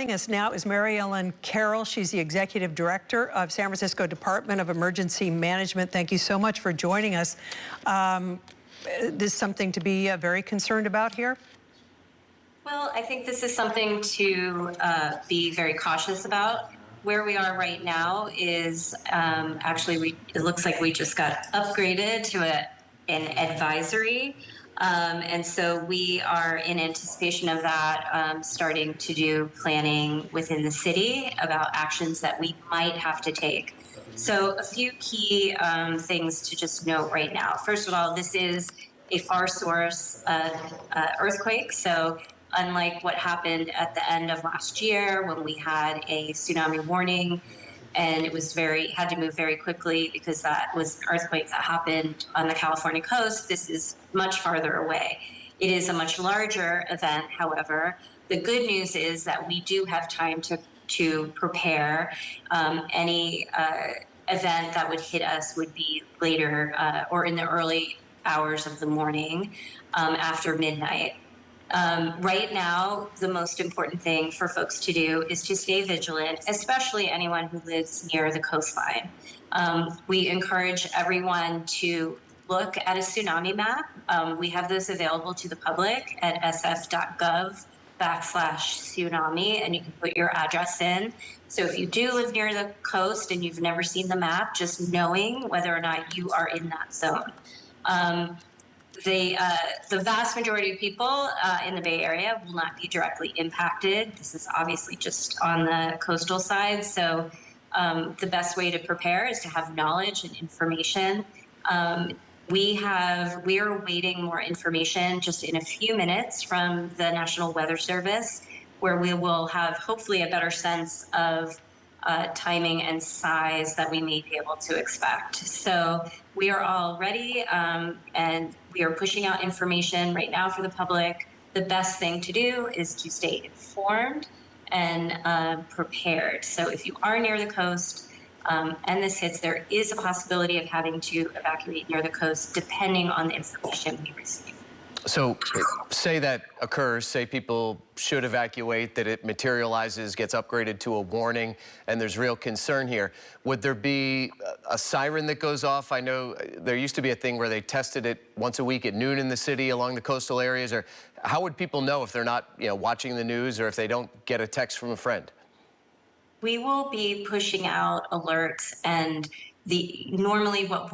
Joining us now is Mary Ellen Carroll. She's the Executive Director of San Francisco Department of Emergency Management. Thank you so much for joining us. This is something to be very concerned about here? Well, I think this is something to be very cautious about. Where we are right now is actually, it looks like we just got upgraded to an advisory. And so we are in anticipation of that, starting to do planning within the city about actions that we might have to take. So a few key things to just note right now. First of all, this is a far source earthquake. So unlike what happened at the end of last year when we had a tsunami warning, and it was had to move very quickly because that was an earthquake that happened on the California coast. This is much farther away. It is a much larger event, however. The good news is that we do have time to prepare. Any event that would hit us would be later or in the early hours of the morning after midnight. Right now, the most important thing for folks to do is to stay vigilant, especially anyone who lives near the coastline. We encourage everyone to look at a tsunami map. We have those available to the public at sf.gov/tsunami, and you can put your address in. So if you do live near the coast and you've never seen the map, just knowing whether or not you are in that zone. The vast majority of people in the Bay Area will not be directly impacted. This is obviously just on the coastal side. So the best way to prepare is to have knowledge and information. We are awaiting more information just in a few minutes from the National Weather Service, where we will have hopefully a better sense of timing and size that we may be able to expect. So we are all ready, and we are pushing out information right now for the public. The best thing to do is to stay informed and prepared. So if you are near the coast and this hits, there is a possibility of having to evacuate near the coast depending on the information we receive. So say that occurs, say people should evacuate, that it materializes, gets upgraded to a warning, and there's real concern here. Would there be a siren that goes off? I know there used to be a thing where they tested it once a week at noon in the city along the coastal areas. Or how would people know if they're not, watching the news, or if they don't get a text from a friend? We will be pushing out alerts, and normally what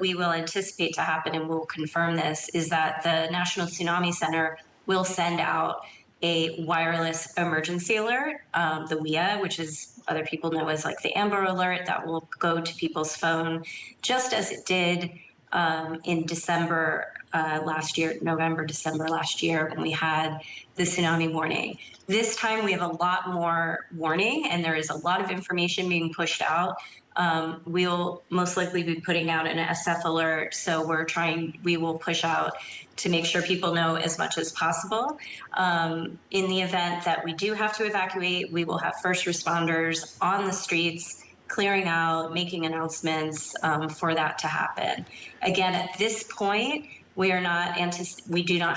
we will anticipate to happen, and we'll confirm this, is that the National Tsunami Center will send out a wireless emergency alert, the WIA, which is other people know as like the Amber Alert, that will go to people's phone, just as it did in December last year, November, December last year, when we had the tsunami warning. This time we have a lot more warning, and there is a lot of information being pushed out. We'll most likely be putting out an SF alert, so we will push out to make sure people know as much as possible. In the event that we do have to evacuate, we will have first responders on the streets, clearing out, making announcements for that to happen. Again, at this point, we do not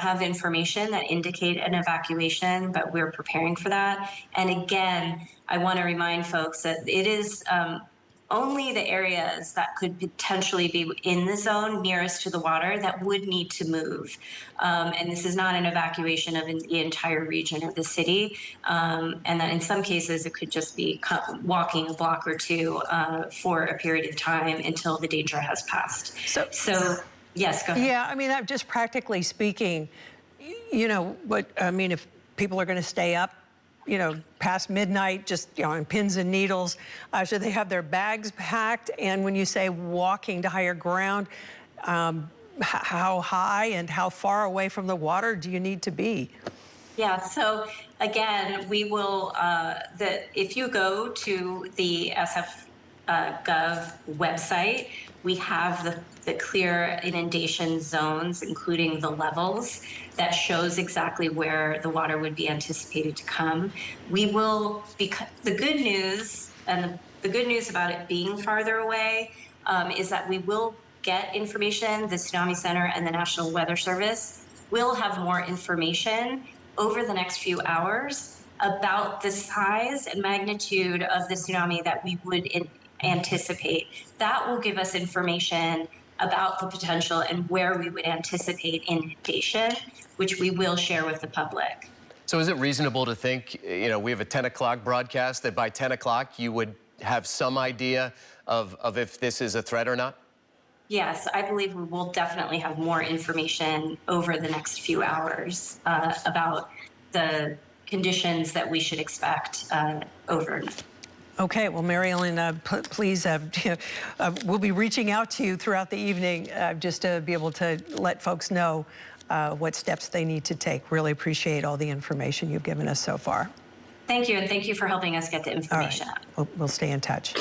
have information that indicate an evacuation, but we're preparing for that. And again, I want to remind folks that it is only the areas that could potentially be in the zone nearest to the water that would need to move. And this is not an evacuation of the entire region of the city. And that in some cases, it could just be walking a block or two for a period of time until the danger has passed. So yes, go ahead. Yeah, I mean, just practically speaking, if people are going to stay up, past midnight, just, on pins and needles, should they have their bags packed? And when you say walking to higher ground, how high and how far away from the water do you need to be? Yeah, so again, we will, if you go to the SF.gov website, we have the clear inundation zones, including the levels, that shows exactly where the water would be anticipated to come. We will, the good news about it being farther away is that we will get information. The Tsunami Center and the National Weather Service will have more information over the next few hours about the size and magnitude of the tsunami that we would anticipate. That will give us information about the potential and where we would anticipate inundation, which we will share with the public. So is it reasonable to think, we have a 10 o'clock broadcast, that by 10 o'clock you would have some idea of if this is a threat or not? Yes, I believe we will definitely have more information over the next few hours about the conditions that we should expect overnight. Okay, well, Mary Ellen, please, we'll be reaching out to you throughout the evening just to be able to let folks know what steps they need to take. Really appreciate all the information you've given us so far. Thank you, and thank you for helping us get the information out. We'll stay in touch.